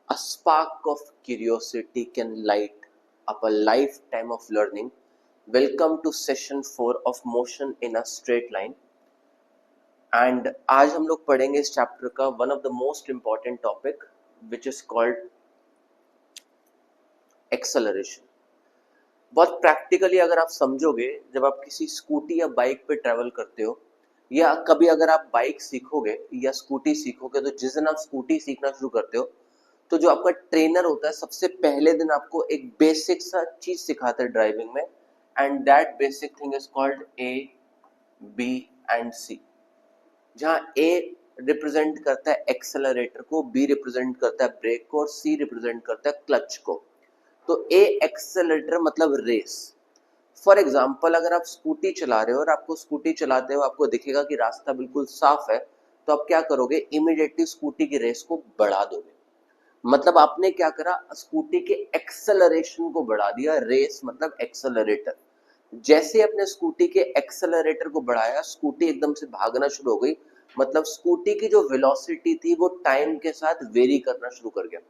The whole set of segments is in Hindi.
A spark of curiosity can light up a lifetime of learning. Welcome to session 4 of motion in a straight line. And आज हम लोग पढ़ेंगे इस चैप्टर का one of the most important topic which is called acceleration. बहुत प्रैक्टिकली अगर आप समझोगे, जब आप किसी स्कूटी या बाइक पे ट्रेवल करते हो या कभी अगर आप बाइक सीखोगे या स्कूटी सीखोगे, तो जिस दिन आप स्कूटी सीखना शुरू करते हो तो जो आपका ट्रेनर होता है सबसे पहले दिन आपको एक बेसिक सा चीज सिखाता है ड्राइविंग में, and that basic thing is called A, B and C. जहां ए रिप्रेजेंट करता है एक्सेलरेटर को, बी रिप्रेजेंट करता है ब्रेक को और सी रिप्रेजेंट करता है क्लच को. तो ए एक्सेलरेटर मतलब रेस. फॉर एग्जाम्पल, अगर आप स्कूटी चला रहे हो और आपको स्कूटी चलाते हो आपको दिखेगा कि रास्ता बिल्कुल साफ है, तो आप क्या करोगे, इमीडिएटली स्कूटी की रेस को बढ़ा दोगे. मतलब आपने क्या करा, स्कूटी के एक्सेलरेशन को बढ़ा दिया. रेस मतलब एक्सेलरेटर. जैसे अपने स्कूटी के एक्सेलरेटर को बढ़ाया, स्कूटी एकदम से भागना शुरू हो गई. मतलब स्कूटी की जो वेलोसिटी थी वो टाइम के साथ वेरी करना शुरू कर गया.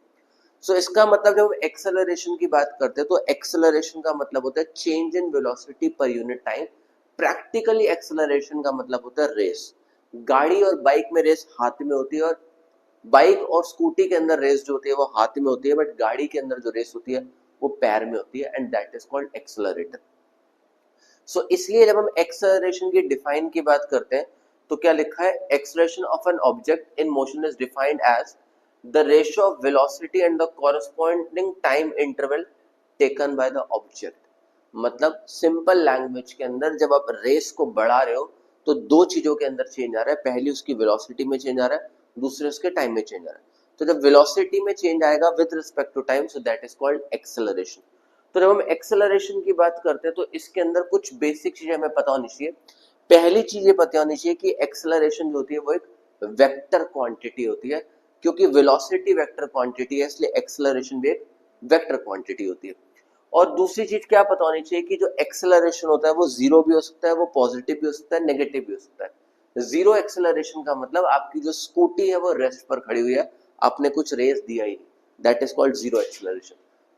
सो इसका मतलब जब हम एक्सेलरेशन की बात करते हैं तो एक्सेलरेशन का मतलब होता है change in velocity per unit time. Practically acceleration का मतलब होता है रेस. गाड़ी और बाइक में रेस हाथ में होती है, और बाइक और स्कूटी के अंदर रेस जो होती है वो हाथ में होती है, बट गाड़ी के अंदर जो रेस होती है वो पैर में होती है, and that is called accelerator. So इसलिए जब हम एक्सेलरेशन की डिफाइन की बात करते हैं तो क्या लिखा है, acceleration of an object in motion is defined as the ratio of velocity and the corresponding time interval taken by the object. मतलब सिंपल लैंग्वेज के अंदर जब आप रेस को बढ़ा रहे हो तो दो चीजों के अंदर चेंज आ रहा है. पहली उसकी वेलोसिटी में चेंज आ रहा है, दूसरे उसके टाइम में चेंज आ रहा है. तो जब वेलोसिटी में चेंज आएगा with respect to time, so that is called acceleration. तो जब हम एक्सेलरेशन की बात करते हैं तो इसके अंदर कुछ बेसिक चीजें हमें पता होनी चाहिए. पहली चीज ये पता होनी चाहिए कि एक्सेलरेशन जो होती है वो एक वेक्टर क्वांटिटी होती है. क्योंकि वेलोसिटी वेक्टर क्वांटिटी है, इसलिए एक्सेलरेशन भी एक वेक्टर क्वांटिटी होती है. और दूसरी चीज क्या पता होनी चाहिए कि जो एक्सेलरेशन होता है वो जीरो भी हो सकता है, वो पॉजिटिव भी हो सकता है, नेगेटिव भी हो सकता है. जीरो एक्सेलरेशन का मतलब आपकी जो स्कूटी है वो रेस्ट पर खड़ी हुई है, आपने कुछ रेस दिया ही, that is called zero acceleration.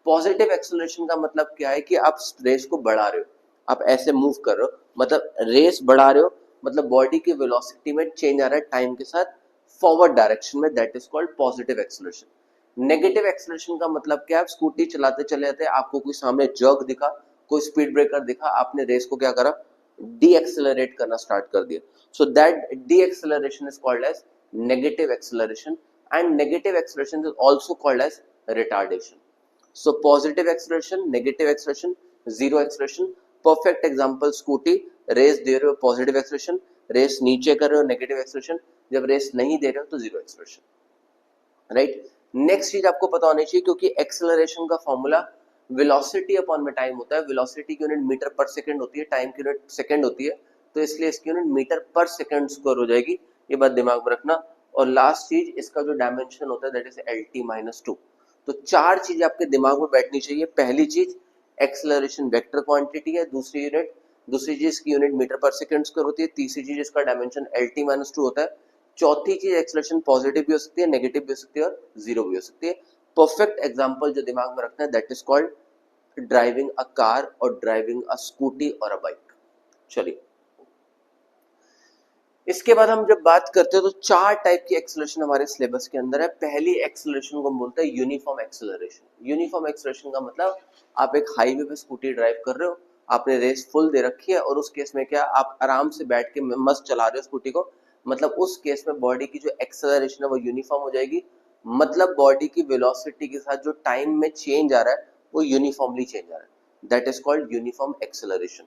Positive acceleration का मतलब क्या है कि आप रेस को बढ़ा रहे हो, आप ऐसे मूव कर रहे हो, मतलब रेस बढ़ा रहे हो, मतलब बॉडी की वेलोसिटी में चेंज आ रहा है टाइम के साथ फॉरवर्ड डायरेक्शन में, that is called positive acceleration. Negative acceleration का मतलब क्या है, आप स्कूटी चलाते चले जाते हैं, आपको कोई सामने जर्क दिखा, कोई स्पीड ब्रेकर दिखा, आपने रेस को क्या करा, डी एक्सेलरेट करना स्टार्ट कर दिया. So that deceleration is called as negative acceleration, and negative acceleration is also called as retardation. So positive acceleration, negative acceleration, zero acceleration. Perfect example scooty, race दे रहे हो पॉजिटिव एक्सेलरेशन, रेस नीचे कर रहे हो नेगेटिव एक्सेलरेशन, जब रेस नहीं दे रहे हो तो जीरो एक्सेलरेशन. राइट. नेक्स्ट चीज आपको पता होनी चाहिए, क्योंकि एक्सेलरेशन का फॉर्मूला वेलोसिटी अपॉन में टाइम होता है. वेलोसिटी की यूनिट मीटर पर सेकंड होती है, टाइम की यूनिट सेकंड होती है, तो इसलिए इसकी यूनिट मीटर पर सेकंड स्क्वायर हो जाएगी. ये बात दिमाग में रखना. और लास्ट चीज, इसका जो डायमेंशन होता है that is L T minus two. तो चार चीज आपके दिमाग में बैठनी चाहिए. पहली चीज, एक्सेलरेशन वेक्टर क्वांटिटी है. दूसरी चीज की यूनिट मीटर पर सेकंड स्क्वायर होती है. तीसरी चीज इसका dimension L T minus two होता है. चौथी चीज, एक्सेलरेशन पॉजिटिव भी हो सकती है, नेगेटिव भी हो सकती है और जीरो भी हो सकती है. परफेक्ट एग्जांपल जो दिमाग में रखना है that is called driving a car और ड्राइविंग अ स्कूटी और अ बाइक. चलिए, इसके बाद हम जब बात करते हैं तो चार टाइप की एक्सेलरेशन हमारे सिलेबस के अंदर है. पहली एक्सेलरेशन को हम बोलते हैं यूनिफॉर्म एक्सेलरेशन. यूनिफॉर्म एक्सेलरेशन का मतलब आप एक हाईवे पे स्कूटी ड्राइव कर रहे हो, आपने रेस फुल दे रखी है, और उस केस में क्या, आप आराम से बैठ के मस्त चला रहे हो स्कूटी को, मतलब उस केस में बॉडी की जो एक्सेलरेशन है वो यूनिफॉर्म हो जाएगी. मतलब बॉडी की वेलोसिटी के साथ जो टाइम में चेंज आ रहा है वो यूनिफॉर्मली चेंज आ रहा है, that is called uniform acceleration.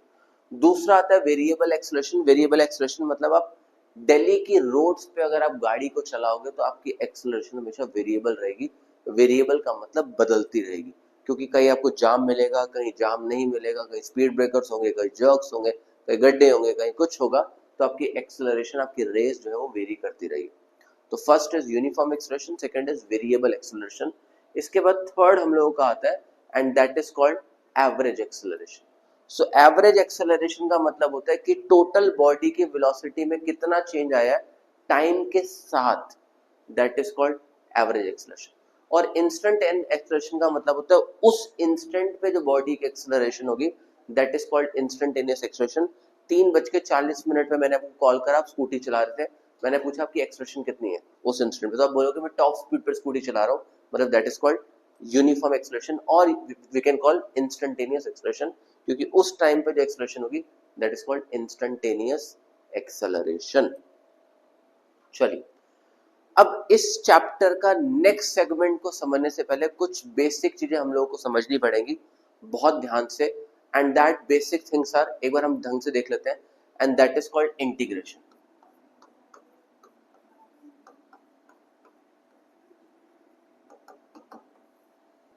दूसरा आता है वेरिएबल एक्सेलरेशन. वेरिएबल एक्सेलरेशन मतलब आप दिल्ली की रोड्स पे अगर आप गाड़ी को चलाओगे तो आपकी एक्सेलरेशन हमेशा वेरिएबल रहेगी. वेरिएबल का मतलब बदलती रहेगी, क्योंकि कहीं आपको जाम मिलेगा, कहीं जाम नहीं मिलेगा, कहीं स्पीड ब्रेकर्स होंगे, कहीं जर्क्स होंगे, कहीं गड्ढे होंगे, कहीं कुछ होगा, तो आपकी एक्सेलरेशन, आपकी रेस जो है वो वेरी करती रहेगी. तो first is uniform acceleration, second is variable acceleration. इसके बाद थर्ड हम लोगों का आता है and that is called average acceleration. So average acceleration का मतलब होता है कि टोटल बॉडी की वेलोसिटी में कितना चेंज आया है टाइम के साथ, that is called average acceleration. और इंस्टेंट एन एक्सेलरेशन का मतलब होता है उस इंस्टेंट पे जो बॉडी की एक्सेलरेशन होगी, that is called instantaneous acceleration. 3:40 पे मैंने आपको कॉल करा, आप स्कूटी चला रहे थे, मैंने पूछा आपकी एक्सेलरेशन कितनी है उस इंस्टेंट पे, तो आप बोलोगे मैं टॉप स्पीड पर स्कूटी चला रहा हूँ, मतलब that is called uniform acceleration, और we can call instantaneous acceleration, क्योंकि उस टाइम पे जो एक्सेलरेशन होगी that is called instantaneous acceleration. चलिए, अब इस चैप्टर का नेक्स्ट सेगमेंट को समझने से पहले कुछ बेसिक चीजें हम लोगों को समझनी पड़ेंगी बहुत ध्यान से, and that basic things are, एक बार हम ढंग से देख लेते हैं, and that is called integration.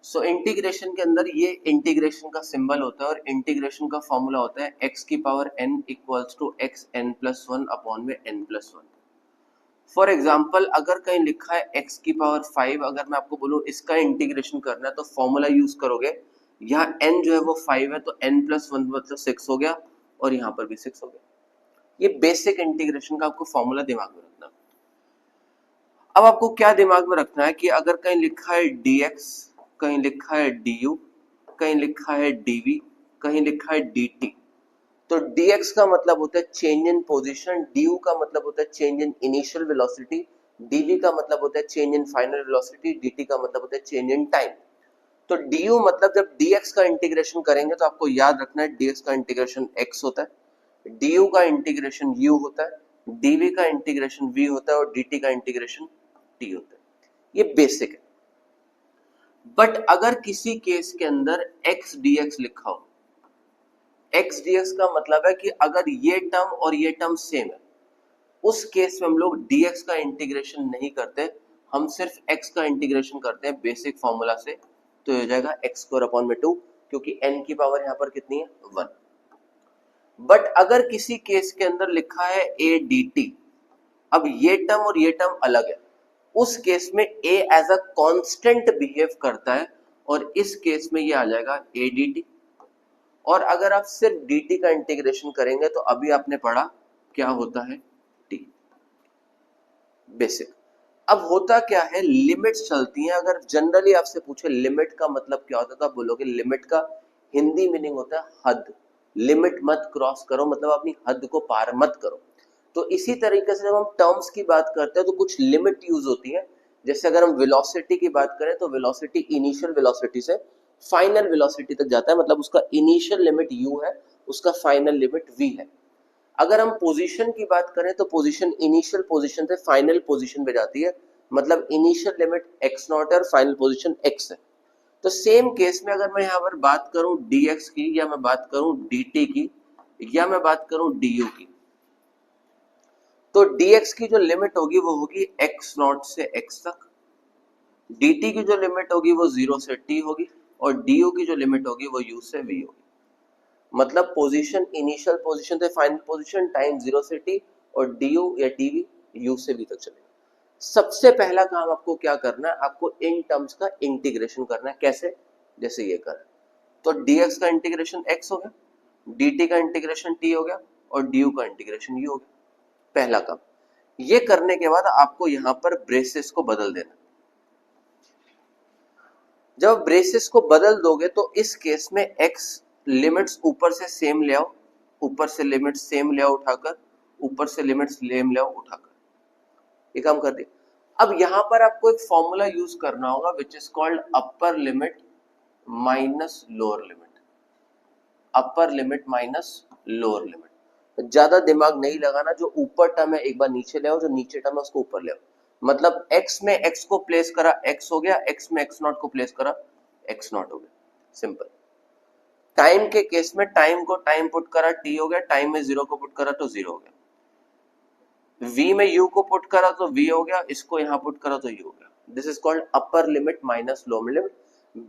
So integration के अंदर ये इंटीग्रेशन का सिंबल होता है, और इंटीग्रेशन का फॉर्मूला होता है x की power n equals to x n plus one upon में n plus one. For example, अगर कहीं लिखा है x की पावर 5, अगर मैं आपको बोलूं इसका इंटीग्रेशन करना है तो फॉर्मूला यूज करोगे, यहाँ n जो है वो 5 है तो n प्लस वन मतलब 6 हो गया, और यहाँ पर भी 6 हो गया। ये बेसिक इंटीग्रेशन का आपको फॉर्मूला दिमाग में रखना। अब आपको क्या दिमाग में रखना है कि अगर कहीं लिखा है dx, कहीं लिखा है du, कहीं लिखा है dv, कहीं लिखा है dt, तो dx का मतलब होता है चेंज इन पोजीशन, du का मतलब होता है change in initial velocity, dv का मतलब होता है change in final velocity, dt का मतलब होता है चेंज इन टाइम। तो du मतलब जब dx का इंटीग्रेशन करेंगे तो आपको याद रखना है dx का इंटीग्रेशन x होता है, du का इंटीग्रेशन u होता है, dv का इंटीग्रेशन v होता है, और dt का इंटीग्रेशन t होता है। ये बेसिक है। बट अगर किसी केस के अंदर x dx लिखा हो, x dx का मतलब है कि अगर ये टर्म और ये टर्म सेम है, उस केस में हम लोग dx का इंटीग्रेशन नहीं करते, हम सिर्फ x का इंटीग्रेशन करते हैं बेसिक फॉर्मूला से, तो हो जाएगा x स्क्वायर अपॉन में 2, क्योंकि n की पावर यहाँ पर कितनी है 1। बट अगर किसी केस के अंदर लिखा है a dt, अब ये टर्म और ये टर्म अलग है, उस केस में a as a constant behave करता है, और इस केस में ये आ जाएगा a dt। और अगर आप सिर्फ dt का इंटीग्रेशन करेंगे तो अभी आपने पढ़ा क्या होता है t, बेसिक। अब होता क्या है, लिमिट्स चलती हैं। अगर जनरली आपसे पूछे लिमिट का मतलब क्या होता है तो आप बोलोगे लिमिट का हिंदी मीनिंग होता है हद। लिमिट मत क्रॉस करो, मतलब अपनी हद को पार मत करो। तो इसी तरीके से जब हम टर्म्स की बात करते हैं तो कुछ लिमिट यूज होती है। जैसे अगर हम वेलोसिटी की बात करें तो वेलोसिटी इनिशियल वेलोसिटी से फाइनल वेलोसिटी तक जाता है, मतलब उसका इनिशियल लिमिट u है, उसका फाइनल लिमिट v है। अगर हम पोजीशन की बात करें तो पोजीशन इनिशियल पोजीशन से फाइनल पोजीशन पे जाती है, मतलब इनिशियल लिमिट x नॉट है और फाइनल पोजीशन x है। तो सेम केस में अगर मैं यहाँ पर बात करूं dx की, या मैं बात करूं dt की, या मैं बात करूं du की, तो dx की जो लिमिट होगी वो होगी x नॉट से x तक, dt की जो लिमिट होगी वो 0 से t होगी, और du की जो लिमिट होगी वो u से v होगी। मतलब पोजीशन इनिशियल पोजीशन से फाइनल पोजीशन टाइम 0 से t, और du या dv u से v तक चलेगा। सबसे पहला काम आपको क्या करना है, आपको इन टर्म्स का इंटीग्रेशन करना है। कैसे? जैसे ये कर, तो dx का इंटीग्रेशन x हो गया, dt का इंटीग्रेशन t हो गया, और du का इंटीग्रेशन u हो गया। पहला काम ये करने के बाद आपको यहां पर ब्रेसेस को बदल देना। जब ब्रेसेस को बदल दोगे तो इस केस में x लिमिट्स ऊपर से सेम ले आओ, ऊपर से लिमिट सेम ले आओ उठाकर, ऊपर से लिमिट सेम ले आओ उठाकर, ये काम कर दिया। अब यहां पर आपको एक फॉर्मूला यूज करना होगा which is called upper limit minus lower limit. Upper limit minus lower limit. ज्यादा दिमाग नहीं लगाना, जो ऊपर टर्म है एक बार नीचे ले आओ, जो नीचे टर्म है उसको ऊपर ले आओ। मतलब x में x को प्लेस करा x हो गया, x में x नॉट को प्लेस करा x नॉट हो गया, सिंपल। टाइम के केस में टाइम को टाइम पुट करा t हो गया, टाइम में 0 को पुट करा तो 0 हो गया, v में u को पुट करा तो v हो गया, इसको यहां पुट करा तो u हो गया। This is called upper limit minus lower limit,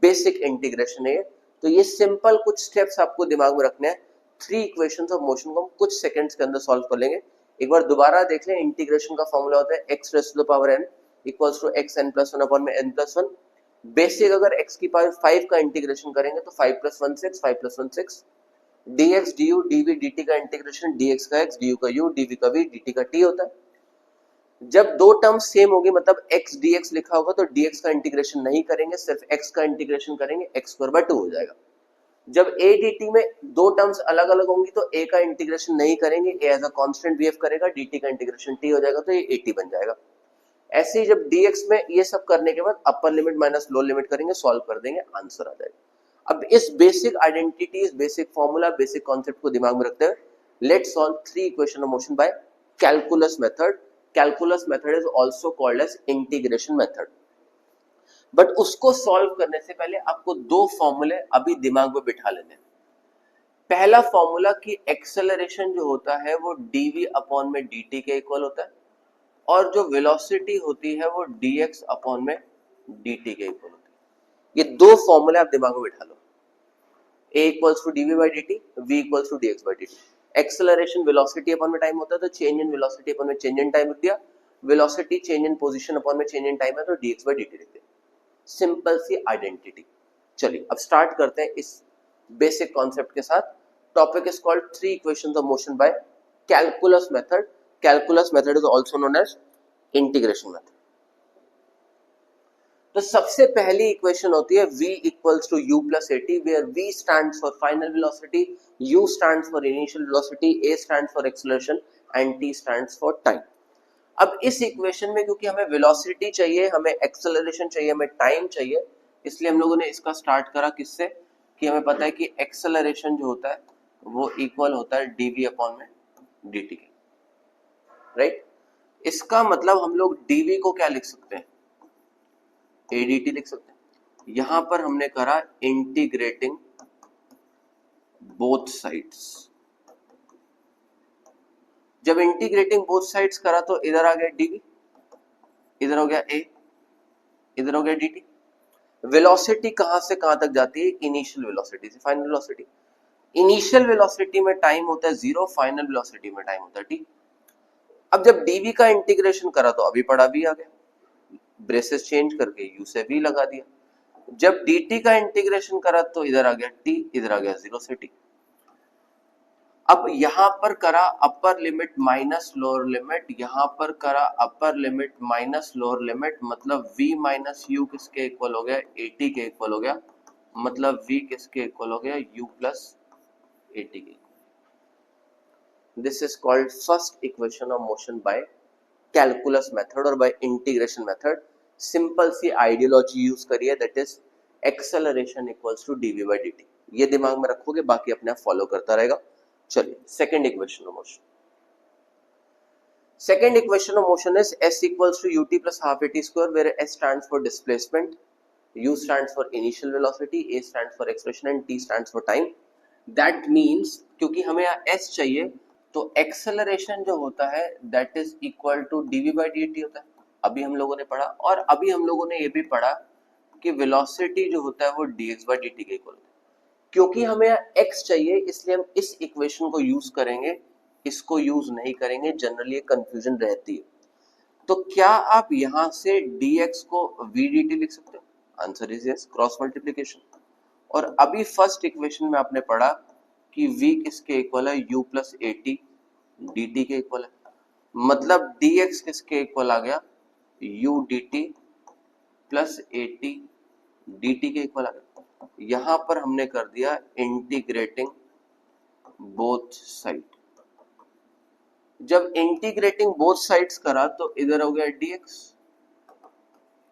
basic integration है। तो ये सिंपल कुछ स्टेप्स आपको दिमाग में रखने हैं। 3 इक्वेशंस ऑफ मोशन को हम कुछ सेकंड्स के अंदर सॉल्व कर लेंगे। एक बार दोबारा देख लें, इंटीग्रेशन का फॉर्मूला होता है x raise to the power n equals to x n plus 1 upon में n प्लस 1। बेसिक अगर x की पावर 5 का इंटीग्रेशन करेंगे तो 5 plus 1 6, 5 plus 1 6। dx du dv dt का इंटीग्रेशन dx का x du का u dv का v dt का t होता है। जब दो टर्म सेम होगी, मतलब x dx लिखा होगा तो dx का इंटीग्रेशन नहीं करेंगे, सिर्फ x का इंटीग्रेशन करेंगे, x स्क्वायर बाय 2 हो जाएगा। जब a dt में दो टर्म्स अलग अलग होंगी तो a का इंटीग्रेशन नहीं करेंगे, a as a constant behave करेगा, dt का इंटीग्रेशन t हो जाएगा, तो ये 80 बन जाएगा। ऐसे ही जब dx में ये सब करने के बाद upper limit minus lower limit करेंगे, सॉल्व कर देंगे, आंसर आ जाएगा। अब इस बेसिक आइडेंटिटी, इस बेसिक फॉर्मूला, बेसिक कॉन्सेप्ट को दिमाग में रखते हुए let's solve 3 equation of motion by calculus method. Calculus method is also called as integration method. But उसको सॉल्व करने से पहले आपको दो फॉर्मूले अभी दिमाग में बिठा लेने हैं। पहला फॉर्मूला कि एक्सेलरेशन जो होता है वो dv अपॉन में dt के इक्वल होता है, और जो वेलोसिटी होती है वो dx अपॉन में dt के इक्वल होती है। ये दो फॉर्मूले आप दिमाग में बिठा लो, a equals to dv by dt, v equals to dx by dt। Acceleration velocity upon में टाइम होता है, तो चेंज इन वेलोसिटी अपॉन में चेंज इन टाइम लिख दिया, velocity change in position upon में चेंज इन टाइम है, तो dx बाई dt लिख दिया। सिंपल सी आइडेंटिटी। चलिए अब स्टार्ट करते हैं इस बेसिक कॉन्सेप्ट के साथ। Topic is called 3 equations of motion by calculus method. Calculus method is also known as integration method. तो सबसे पहली इक्वेशन होती है v equals to u plus at, where v stands for final velocity, u stands for initial velocity, a stands for acceleration and t stands for time. अब इस इक्वेशन में क्योंकि हमें वेलोसिटी चाहिए, हमें एक्सेलरेशन चाहिए, हमें टाइम चाहिए, इसलिए हम लोगों ने इसका स्टार्ट करा किससे, कि हमें पता है कि एक्सेलरेशन जो होता है वो इक्वल होता है dv अपॉन में dt के, राइट। इसका मतलब हम लोग dv को क्या लिख सकते हैं, adt लिख सकते हैं। यहां पर हमने करा इंटीग्रेटिंग बोथ साइड्स। जब इंटीग्रेटिंग बोथ साइड्स करा तो इधर आ गया dv, इधर हो गया a, इधर हो गया dt। वेलोसिटी कहां से कहां तक जाती है, इनिशियल वेलोसिटी से फाइनल वेलोसिटी। इनिशियल वेलोसिटी में टाइम होता है 0, फाइनल वेलोसिटी में टाइम होता है t। अब जब dv का इंटीग्रेशन करा तो अभी पड़ा v आ गया, ब्रेसेस चेंज करके u से v लगा दिया। जब dt का इंटीग्रेशन करा तो इधर आ गया t, इधर आ गया 0 से t। अब यहां पर करा अपर लिमिट माइनस लोअर लिमिट, यहां पर करा अपर लिमिट माइनस लोअर लिमिट, मतलब v माइनस यू किसके इक्वल हो गया, at के इक्वल हो गया, मतलब v किसके इक्वल हो गया, u प्लस at के। This is called first equation of motion by calculus method और बाय इंटीग्रेशन मेथड। सिंपल सी आइडियोलॉजी यूज करिए, that is acceleration equals to dv by dt। ये दिमाग में रखोगे, बाकी अपने आप फॉलो करता रहेगा। चलिए second equation of motion. Second equation of motion is s equals to ut plus half at square, where s stands for displacement, u stands for initial velocity, a stands for acceleration and t stands for time. That means क्योंकि हमें यहाँ s चाहिए तो acceleration जो होता है that is equal to dv by dt होता है। अभी हम लोगों ने पढ़ा, और अभी हम लोगों ने ये भी पढ़ा कि velocity जो होता है वो dx by dt के इक्वल होता है। क्योंकि हमें x चाहिए इसलिए हम इस इक्वेशन को यूज करेंगे, इसको यूज नहीं करेंगे, जनरली कंफ्यूजन रहती है। तो क्या आप यहां से dx को vdt लिख सकते हो, answer is yes, cross multiplication. और अभी फर्स्ट इक्वेशन में आपने पढ़ा कि v किसके इक्वल है, u प्लस at dt के इक्वल है, मतलब dx किसके इक्वल आ गया, u dt plus at dt के इक्वल आ गया। यहां पर हमने कर दिया इंटीग्रेटिंग बोथ साइड। जब इंटीग्रेटिंग बोथ साइड्स करा तो इधर हो गया dx,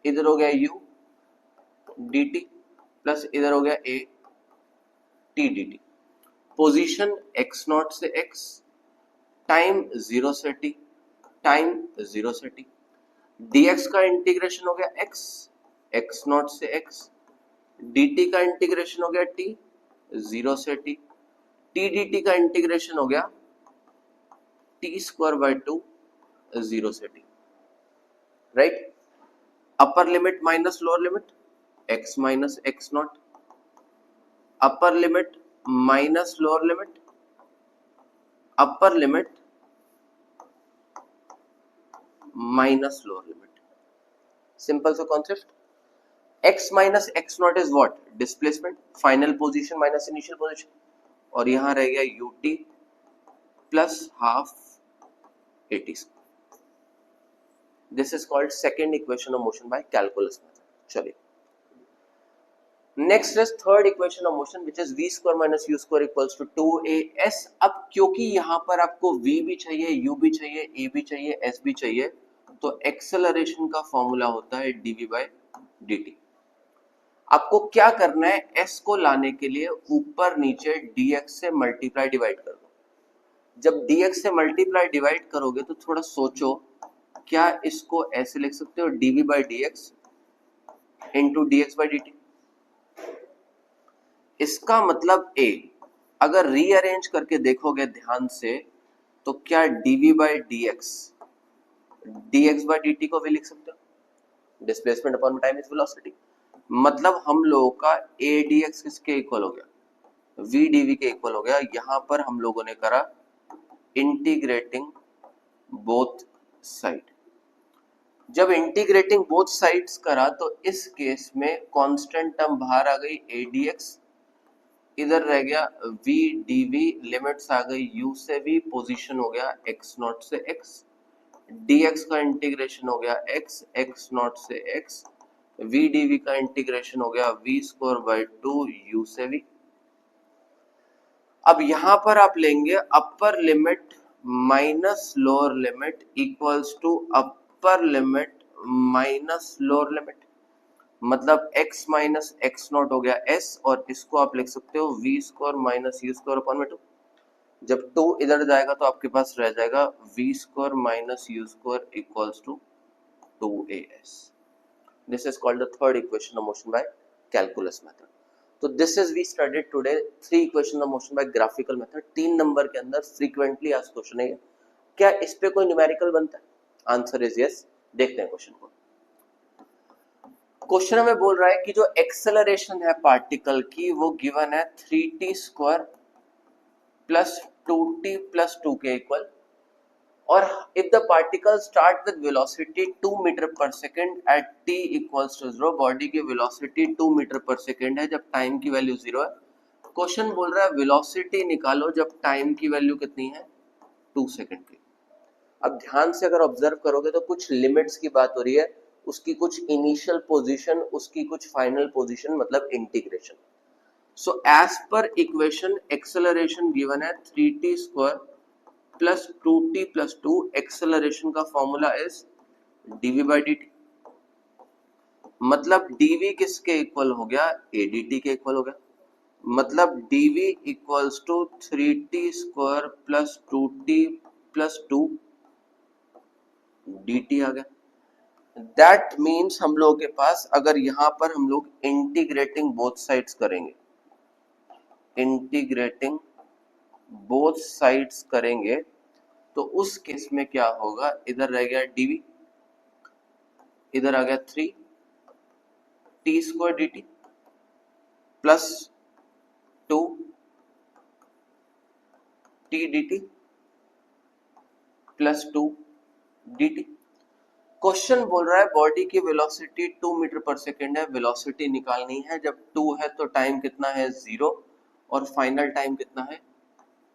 इधर हो गया u dt प्लस इधर हो गया a t dt। Position x not से x, टाइम 0 से t, टाइम 0 से t। dx का इंटीग्रेशन हो गया x नॉट से x, dt का इंटीग्रेशन हो गया t 0 से t, t dt का इंटीग्रेशन हो गया t स्क्वायर बाय 2 0 से t, right. Upper limit minus lower limit x minus x naught, upper limit minus lower limit, upper limit minus lower limit. Simple सा concept. x minus x naught is what, displacement, final position minus initial position, और यहां रह गया ut plus half at। This is called second equation of motion by calculus method. चलिए next is third equation of motion which is v square minus u square equals to 2as। अब क्योंकि यहाँ पर आपको v भी चाहिए, u भी चाहिए, a भी चाहिए, s भी चाहिए, तो एक्सेलरेशन का फॉर्मूला होता है dv बाय dt। आपको क्या करना है, s को लाने के लिए ऊपर नीचे dx से मल्टीप्लाई डिवाइड कर दो। जब dx से मल्टीप्लाई डिवाइड करोगे तो थोड़ा सोचो, क्या इसको ऐसे लिख सकते हो dv by dx into dx by dt। इसका मतलब a अगर रीअरेंज करके देखोगे ध्यान से तो क्या dv by dx dx by dt को भी लिख सकते हो, displacement upon time is velocity. मतलब हम लोगों का a dx किसके इक्वल हो गया, v dv के इक्वल हो गया। यहां पर हम लोगों ने करा इंटीग्रेटिंग बोथ साइड। जब इंटीग्रेटिंग बोथ साइड्स करा तो इस केस में कांस्टेंट टर्म बाहर आ गई a dx, इधर रह गया v dv, लिमिट्स आ गई u से v, पोजीशन हो गया x नॉट से x, dx का इंटीग्रेशन हो गया x नॉट से x, v dv का इंटीग्रेशन हो गया v स्क्वायर बाय 2 u से v। अब यहां पर आप लेंगे upper limit minus lower limit equals to upper limit minus lower limit, मतलब x माइनस एक्स नॉट हो गया s, और इसको आप लिख सकते हो v square minus u square upon में 2। जब 2 इधर जाएगा तो आपके पास रह जाएगा v square minus u square equals to 2as। This is called the third equation of motion by calculus method. तो this is we studied today three equation of motion by graphical method. 3 number के अंदर फ्रीक्वेंटली आस्क्ड क्वेश्चन है। क्या इस पे कोई न्यूमेरिकल बनता है? Answer is yes. देखते हैं क्वेश्चन को। क्वेश्चन हमें बोल रहा है कि जो एक्सेलरेशन है पार्टिकल की वो गिवन है 3t square plus 2t plus 2 के इक्वल, और if the particle start with velocity 2 metre पर second at t equals to 0, body की वेलोसिटी 2 मीटर पर सेकेंड है जब टाइम की वैल्यू 0 है। क्वेश्चन बोल रहा है वेलोसिटी निकालो जब टाइम की वैल्यू कितनी है, 2 सेकेंड की। अब ध्यान से अगर ऑब्जर्व करोगे तो कुछ लिमिट्स की बात हो रही है, उसकी कुछ इनिशियल पोजीशन, उसकी कुछ फाइनल पोजीशन, मतलब integration. So as per equation acceleration given है 3t square plus 2t plus 2, acceleration का formula is dv by dt। मतलब dv किसके इक्वल हो गया, adt के इक्वल हो गया। मतलब dv equals to 3t square plus 2t plus 2 dt आ गया। दैट मीन्स हम लोगों के पास अगर यहां पर हम लोग इंटीग्रेटिंग बोथ साइड्स करेंगे, इंटीग्रेटिंग बोथ साइड्स करेंगे तो उस केस में क्या होगा, इधर रह गया dv, इधर आ गया 3t square dt plus 2t dt plus 2 dt। Question बोल रहा है बॉडी की वेलोसिटी 2 मीटर पर सेकेंड है, वेलोसिटी निकालनी है। जब 2 है तो टाइम कितना है, 0, और फाइनल टाइम कितना है,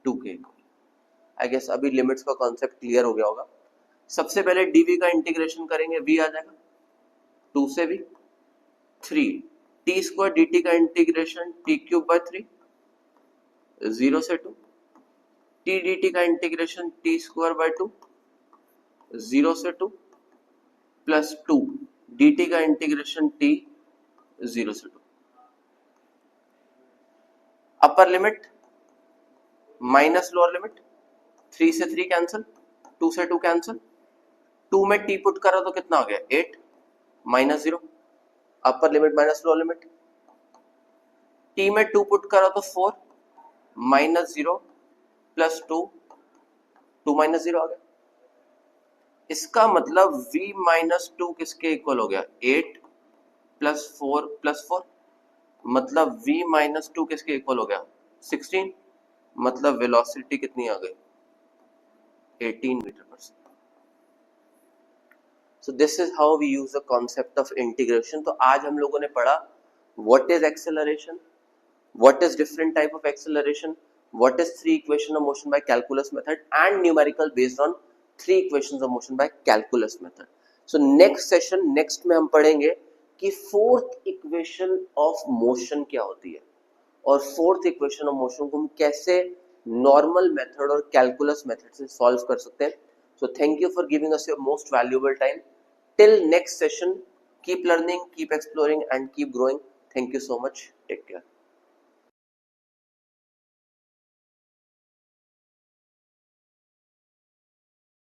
2 के इक्वल। आई गेस अभी लिमिट्स का कॉन्सेप्ट क्लियर हो गया होगा। सबसे पहले dv का इंटीग्रेशन करेंगे, v आ जाएगा 2 से v, 3 t स्क्वायर dt का इंटीग्रेशन t क्यूब बाय 3, 0 से 2, t dt का इंटीग्रेशन t स्क्वायर बाय 2, 0 से 2, प्लस 2 dt का इंटीग्रेशन t 0 से 2। अपर लिमिट माइनस लोअर लिमिट, 3 से 3 कैंसिल, 2 से 2 कैंसिल, 2 में t पुट करा तो कितना हो गया, 8 माइनस 0, अपर limit minus lower limit. t में 2 पुट करा तो 4 माइनस 0 प्लस 2, 2 माइनस 0 आ गया। इसका मतलब v माइनस 2 किसके इक्वल हो गया, 8 प्लस 4 प्लस 4, मतलब v माइनस 2 किसके इक्वल हो गया, 16, मतलब वेलोसिटी कितनी आ गई, 18 मीटर पर second. So this is how we use the concept of integration. तो आज हम लोगों ने पढ़ा what is acceleration, what is different type of acceleration, what is three equation of motion by calculus method, and numerical based on 3 equations of motion by calculus method. So next session, next में हम पढ़ेंगे कि फोर्थ इक्वेशन ऑफ मोशन क्या होती है, और फोर्थ इक्वेशन ऑफ मोशन को हम कैसे नॉर्मल मेथड और कैलकुलस मेथड से सॉल्व कर सकते हैं. So thank you for giving us your most valuable time. Till next session, keep learning, keep exploring and keep growing. Thank you so much. Take care.